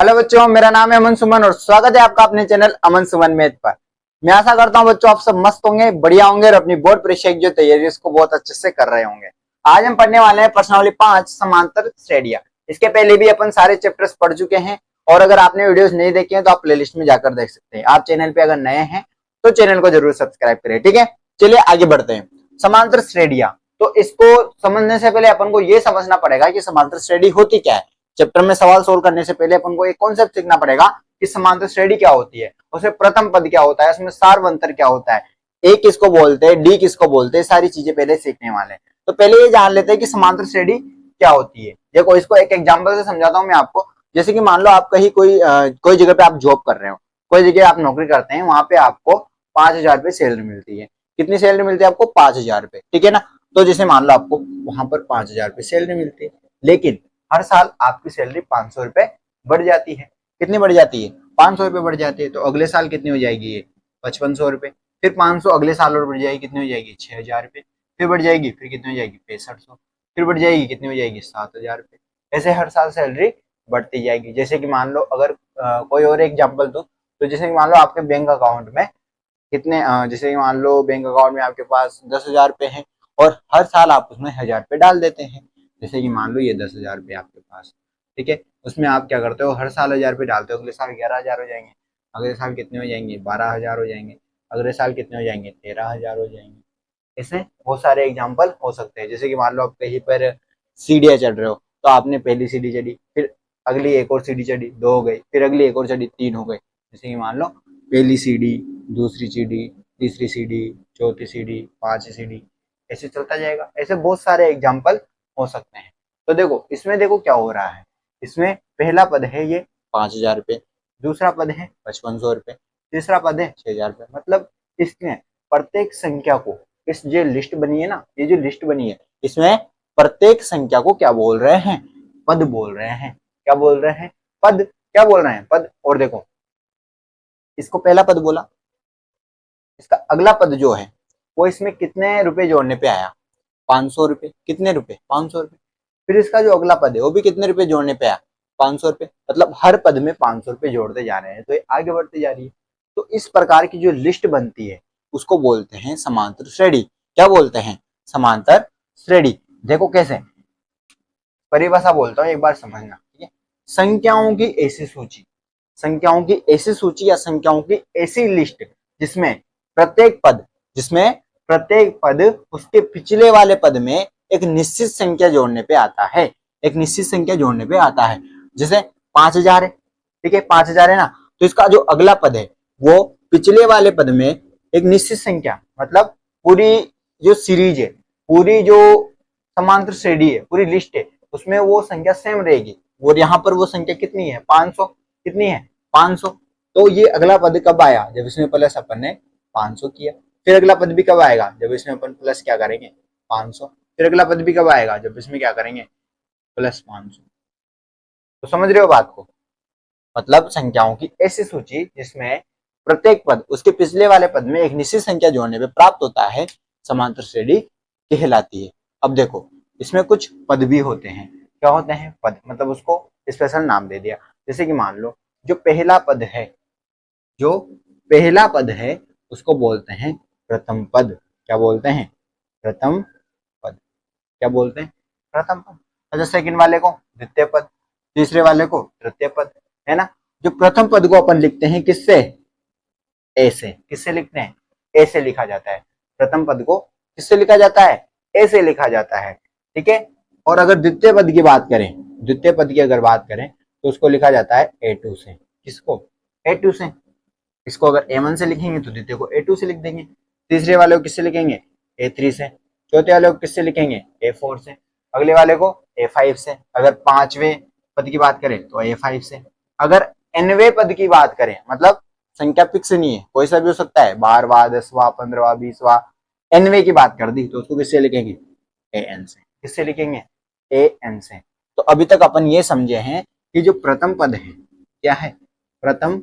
Hello बच्चों, मेरा नाम है अमन सुमन और स्वागत है आपका अपने चैनल अमन सुमन मैथ पर। मैं आशा करता हूं बच्चों आप सब मस्त होंगे, बढ़िया होंगे और अपनी बोर्ड परीक्षा की जो तैयारी है उसको बहुत अच्छे से कर रहे होंगे। आज हम पढ़ने वाले हैं प्रश्नावली 5 समांतर श्रेणियां। इसके पहले भी अपन सारे चैप्टर्स पढ़ चुके हैं और अगर आपने वीडियोस नहीं देखे हैं तो आप प्लेलिस्ट में जाकर देख सकते हैं। आप चैनल पे अगर नए हैं तो चैनल को जरूर सब्सक्राइब करें, ठीक है। चलिए आगे बढ़ते हैं। समांतर श्रेणियां, तो इसको समझने से पहले अपन को यह समझना पड़ेगा कि समांतर श्रेणी होती क्या है। चैप्टर में सवाल सोल्व करने से पहले अपन को एक कॉन्सेप्ट सीखना पड़ेगा कि समांतर श्रेणी क्या होती है, उसमें प्रथम पद क्या होता है, उसमें सार्वंतर क्या होता है, ए किसको बोलते हैं, डी किसको बोलते हैं, सारी चीजें पहले सीखने वाले हैं। तो पहले ये जान लेते हैं कि समांतर श्रेणी क्या होती है। देखो इसको एक एग्जांपल से समझाता हूं मैं आपको। जैसे कि मान लो आप कहीं कोई जगह पे आप जॉब कर रहे हो, कोई जगह आप नौकरी करते हैं, वहां पे आपको 5,000 रुपए सैलरी मिलती है। कितनी सैलरी मिलती है आपको? 5,000 रुपए, ठीक है ना। तो जैसे मान लो आपको वहां पर 5,000 रुपए सैलरी मिलती है, लेकिन हर साल आपकी सैलरी 500 रुपए बढ़ जाती है। कितनी बढ़ जाती है? 500 रुपए बढ़ जाती है। तो अगले साल कितनी हो जाएगी ये? 5500 रुपए। फिर 500 अगले साल और बढ़ जाएगी, कितनी हो जाएगी? 6,000 रुपए। फिर बढ़ जाएगी, फिर कितनी हो जाएगी? 6500। फिर बढ़ जाएगी, कितनी हो जाएगी? 7,000 रुपए। ऐसे हर साल सैलरी बढ़ती जाएगी। जैसे कि मान लो अगर कोई और एग्जाम्पल दो, तो जैसे कि मान लो आपके बैंक अकाउंट में कितने जैसे कि मान लो बैंक अकाउंट में आपके पास 10,000 रुपए है और हर साल आप उसमें 1,000 रुपए डाल देते हैं। जैसे कि मान लो ये 10,000 रुपए आपके पास, ठीक है। उसमें आप क्या करते हो? हर साल 1,000 रुपए डालते हो। अगले साल 11,000 हो जाएंगे, अगले साल कितने हो जाएंगे? 12,000 हो जाएंगे, अगले साल कितने हो जाएंगे? 13,000 हो जाएंगे। ऐसे बहुत सारे एग्जाम्पल हो सकते हैं। जैसे कि मान लो आप कहीं पर सीढ़ियाँ चढ़ रहे हो, तो आपने पहली सीढ़ी चढ़ी, फिर अगली एक और सीढ़ी चढ़ी, 2 हो गई, फिर अगली एक और चढ़ी, 3 हो गई। जैसे कि मान लो पहली सीढ़ी, दूसरी सीढ़ी, तीसरी सीढ़ी, चौथी सीढ़ी, पांचवी सीढ़ी, ऐसे चलता जाएगा। ऐसे बहुत सारे एग्जाम्पल हो सकते हैं। तो देखो इसमें देखो क्या हो रहा है। इसमें पहला पद है ये 5,000 रुपए, दूसरा पद है 5500 रुपए, तीसरा पद है 6,000 रुपए। मतलब इसमें प्रत्येक संख्या को, इस जो लिस्ट बनी है ना, ये जो लिस्ट बनी है, इसमें प्रत्येक संख्या को क्या बोल रहे हैं? पद बोल रहे हैं। क्या बोल रहे हैं? पद। क्या बोल रहे हैं? पद। और देखो इसको पहला पद बोला, इसका अगला पद जो है वो इसमें कितने रुपए जोड़ने पे आया? 500 रुपए। कितने रुपए? 500 रुपए। फिर इसका जो अगला पद है वो भी कितने रुपए जोड़ने पे आया? 500 रुपए। मतलब हर पद में 500 रुपए जोड़ते जा रहे हैं, तो ये आगे बढ़ती जा रही है। तो इस प्रकार की जो लिस्ट बनती है उसको बोलते हैं समांतर श्रेणी। क्या बोलते हैं? समांतर श्रेणी। देखो कैसे परिभाषा बोलता हूँ, एक बार समझना, ठीक है। संख्याओं की ऐसी सूची, संख्याओं की ऐसी सूची या संख्याओं की ऐसी लिस्ट जिसमें प्रत्येक पद, जिसमें प्रत्येक पद उसके पिछले वाले पद में एक निश्चित संख्या जोड़ने पे आता है। एक निश्चित संख्या जोड़ने पे आता है। जैसे 5,000 है, ठीक है, 5,000 है ना, तो इसका जो अगला पद है वो पिछले वाले पद में एक निश्चित संख्या, मतलब पूरी जो सीरीज है, पूरी जो समांतर श्रेणी है, पूरी लिस्ट है, उसमें वो संख्या सेम रहेगी। और यहाँ पर वो संख्या कितनी है? 500। कितनी है? 500। तो ये अगला पद कब आया? जब इसमें प्लस अपन ने 500 किया। फिर अगला पद भी कब आएगा? जब इसमें अपन प्लस क्या करेंगे? 500। फिर अगला पद भी कब आएगा? जब इसमें क्या करेंगे? प्लस 500। तो समझ रहे हो बात को? मतलब संख्याओं की ऐसी सूची जिसमें प्रत्येक पद उसके पिछले वाले पद में एक निश्चित संख्या जोड़ने पे प्राप्त होता है, समांतर श्रेणी कहलाती है। अब देखो इसमें कुछ पद भी होते हैं। क्या होते हैं? पद। मतलब उसको स्पेशल नाम दे दिया। जैसे कि मान लो जो पहला पद है, जो पहला पद है उसको बोलते हैं प्रथम पद। क्या बोलते हैं? प्रथम पद। क्या बोलते हैं? प्रथम पद। अच्छा, सेकंड वाले को द्वितीय पद, तीसरे वाले को तृतीय पद, है ना। जो प्रथम पद को अपन लिखते हैं किससे? ए से। किससे लिखते हैं? ए से लिखा जाता है। प्रथम पद को किससे लिखा जाता है? ए से लिखा जाता है, ठीक है। और अगर द्वितीय पद की बात करें, द्वितीय पद की अगर बात करें तो उसको लिखा जाता है A2 से। किसको? A2 से। इसको अगर A1 से लिखेंगे तो द्वितीय को A2 से लिख देंगे। तीसरे वाले को किससे लिखेंगे? A3 से। चौथे वाले को किससे लिखेंगे? A4 से। अगले वाले को A5 से। अगर पांचवें पद की बात करें तो A5 से। अगर nवें पद की बात करें, मतलब संख्या फिक्स नहीं है, कोई सा भी हो सकता है, 12वां, 10वां, 15वां, 20वां, nवें की बात कर दी तो उसको किससे लिखेंगे? AN से। किससे लिखेंगे? AN से। तो अभी तक अपन ये समझे हैं कि जो प्रथम पद है, क्या है? प्रथम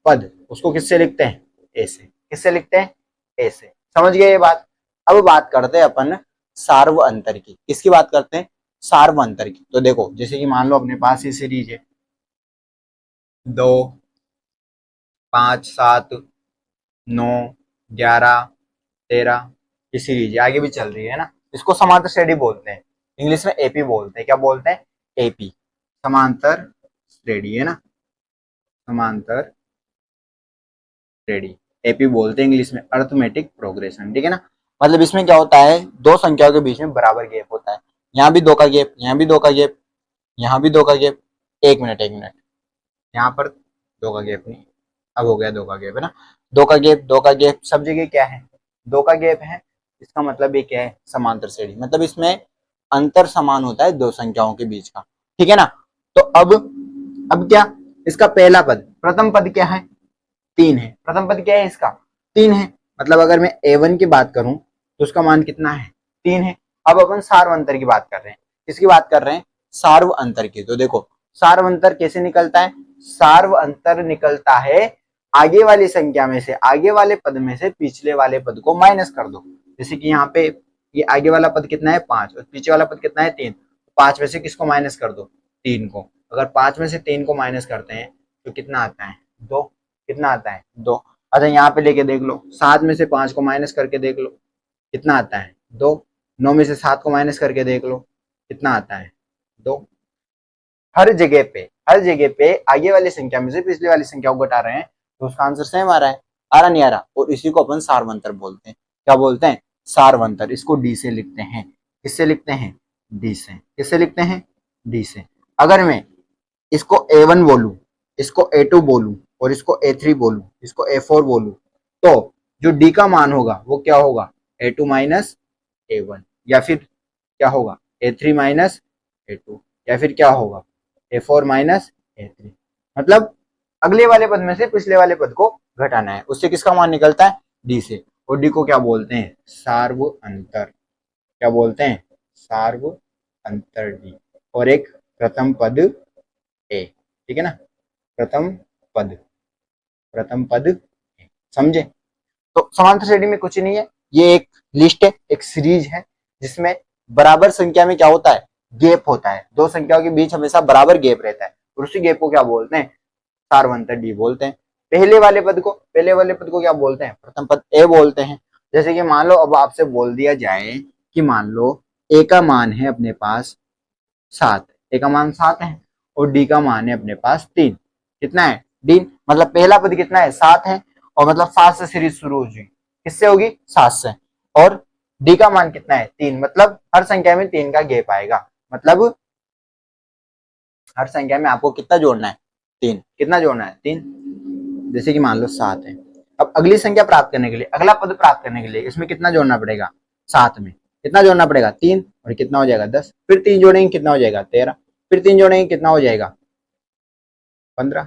पद, उसको किससे लिखते हैं? ए से। किससे लिखते हैं? ए से। समझ गए ये बात? अब बात करते हैं अपन सार्व अंतर की। किसकी बात करते हैं? सार्व अंतर की। तो देखो जैसे कि मान लो अपने पास ये सीरीज है, 2, 5, 7, 9, 11, 13, ये सीरीज आगे भी चल रही है ना। इसको समांतर श्रेणी बोलते हैं, इंग्लिश में एपी बोलते हैं। क्या बोलते हैं? एपी, समांतर श्रेणी है ना, समांतर श्रेणी एपी बोलते हैं इंग्लिश में, अर्थमेटिक प्रोग्रेशन, ठीक है ना। मतलब इसमें क्या होता है, दो संख्याओं के बीच में बराबर गैप होता है। यहाँ भी दो का गैप, यहाँ भी दो का गैप, यहाँ भी दो का गैप। एक मिनट एक मिनट, यहाँ पर दो का गैप नहीं, अब हो गया दो का गैप है ना। दो का गैप, दो का गैप, सब जगह क्या है? दो का गैप है। इसका मतलब ये क्या है? समांतर श्रेणी, मतलब इसमें अंतर समान होता है दो संख्याओं के बीच का, ठीक है ना। तो अब क्या, इसका पहला पद, प्रथम पद क्या है? 3 है। प्रथम पद क्या है इसका? 3 है। मतलब अगर मैं a1 की बात करूं तो उसका मान कितना है? 3 है। अब अपन सार्व अंतर की बात कर रहे हैं। किसकी बात कर रहे हैं? सार्व अंतर की। तो देखो सार्व अंतर कैसे निकलता है? सार्व अंतर निकलता है आगे वाली संख्या में से, आगे वाले पद में से पिछले वाले पद को माइनस कर दो। जैसे कि यहाँ पे ये आगे वाला पद कितना है? 5, और पीछे वाला पद कितना है? 3। 5 में से किसको माइनस कर दो? 3 को। अगर 5 में से 3 को माइनस करते हैं तो कितना आता है? 2। कितना आता है? 2। अच्छा यहाँ पे लेके देख लो, 7 में से 5 को माइनस करके देख लो, कितना आता है? 2। 9 में से 7 को माइनस करके देख लो, कितना आता है? 2। हर जगह पे आगे वाली संख्या में से पिछले वाली संख्या को घटा रहे हैं तो उसका आंसर सेम आ रहा है। आ रहा नहीं आ रहा? और इसी को अपन सार्वंतर बोलते हैं। क्या बोलते हैं? सार्वंतर। इसको डी से लिखते हैं। किससे लिखते हैं? डी से। किससे लिखते हैं? डी से। अगर मैं इसको A1 बोलूं, इसको A2 बोलूं, और इसको A3 बोलूं, इसको A4 बोलूं, तो जो D का मान होगा वो क्या होगा? A2 माइनस A1, या फिर क्या होगा? A3 माइनस A2, या फिर क्या होगा? A4 minus A3। मतलब अगले वाले पद में से पिछले वाले पद को घटाना है, उससे किसका मान निकलता है? D से। और D को क्या बोलते हैं? सार्व अंतर। क्या बोलते हैं? सार्व अंतर D। और एक प्रथम पद ए, ठीक है ना, प्रथम पद, प्रथम पद ए। समझे? तो समांतर श्रेणी में कुछ नहीं है, ये एक लिस्ट है, एक सीरीज है जिसमें बराबर संख्या में क्या होता है? गैप होता है। दो संख्याओं के बीच हमेशा बराबर गैप रहता है, और उसी गैप को क्या बोलते हैं? सार्वंतर डी बोलते हैं। पहले वाले पद को क्या बोलते हैं? प्रथम पद ए बोलते हैं। जैसे कि मान लो अब आपसे बोल दिया जाए कि मान लो ए का मान है अपने पास 7, ए का मान 7 है, और डी का मान है अपने पास 3। कितना है? डी, मतलब पहला पद कितना है? 7 है, और मतलब 7 से सीरीज शुरू होगी। किससे होगी? 7 से। और डी का मान कितना है? 3, मतलब हर संख्या में 3 का गैप आएगा। मतलब हर संख्या में आपको कितना जोड़ना है? 3। कितना जोड़ना है? 3। जैसे कि मान लो 7 है। अब अगली संख्या प्राप्त करने के लिए, अगला पद प्राप्त करने के लिए इसमें कितना जोड़ना पड़ेगा? 7 में कितना जोड़ना पड़ेगा? 3। और कितना हो जाएगा? 10। फिर 3 जोड़ेंगे कितना हो जाएगा? 13। फिर 3 जोड़ेंगे कितना हो जाएगा? 15,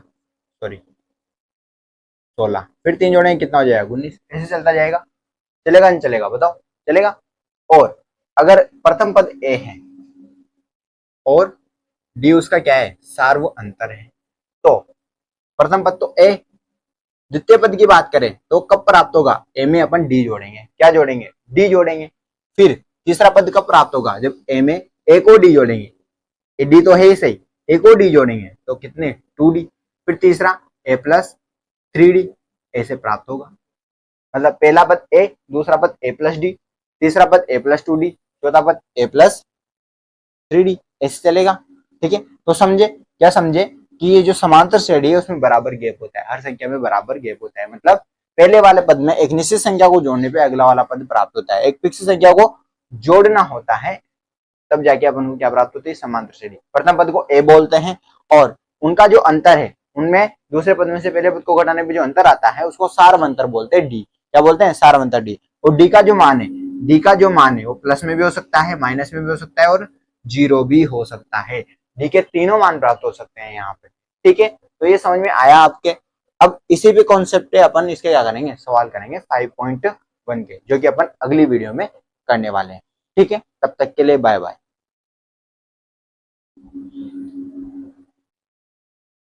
सॉरी 16। फिर 3 जोड़ेंगे कितना हो जाएगा? 19। ऐसे चलता जाएगा। चलेगा नहीं चलेगा? बताओ। चलेगा। और अगर प्रथम पद ए है और डी उसका क्या है? सार्व अंतर है, तो प्रथम पद तो ए, द्वितीय पद की बात करें तो कब प्राप्त होगा? ए में अपन डी जोड़ेंगे। क्या जोड़ेंगे? डी जोड़ेंगे। फिर तीसरा पद कब प्राप्त होगा? जब ए में ए को डी जोड़ेंगे। डी तो है ही सही, ए को डी जोड़ेंगे तो कितने? 2D। फिर तीसरा ए प्लस 3D, ऐसे प्राप्त होगा। मतलब पहला पद ए, दूसरा पद ए प्लस डी, तीसरा पद ए प्लस 2D, चौथा पद ए प्लस 3D, ऐसे चलेगा। ठीक है, तो समझे? क्या समझे? कि ये जो समांतर श्रेणी है उसमें बराबर गैप होता है, हर संख्या में बराबर गैप होता है। मतलब पहले वाले पद में एक निश्चित संख्या को जोड़ने पे अगला वाला पद प्राप्त होता है। एक फिक्स संख्या को जोड़ना होता है तब जाके अपन को क्या प्राप्त होती है? समांतर श्रेणी। प्रथम पद को ए बोलते हैं, और उनका जो अंतर है उनमें दूसरे पद में से पहले पद को घटाने पे जो अंतर आता है उसको सार्वंतर बोलते हैं, डी। क्या बोलते हैं? सार्वंतर डी। और डी का जो मान है, डी का जो मान है वो प्लस में भी हो सकता है, माइनस में भी हो सकता है, और 0 भी हो सकता है। डी के तीनों मान प्राप्त हो सकते हैं यहाँ पे। ठीक है, तो ये समझ में आया आपके? अब इसी पे कॉन्सेप्ट है, अपन इसके क्या करेंगे? सवाल करेंगे 5.1 के, जो कि अपन अगली वीडियो में करने वाले हैं। ठीक है, तब तक के लिए बाय बाय।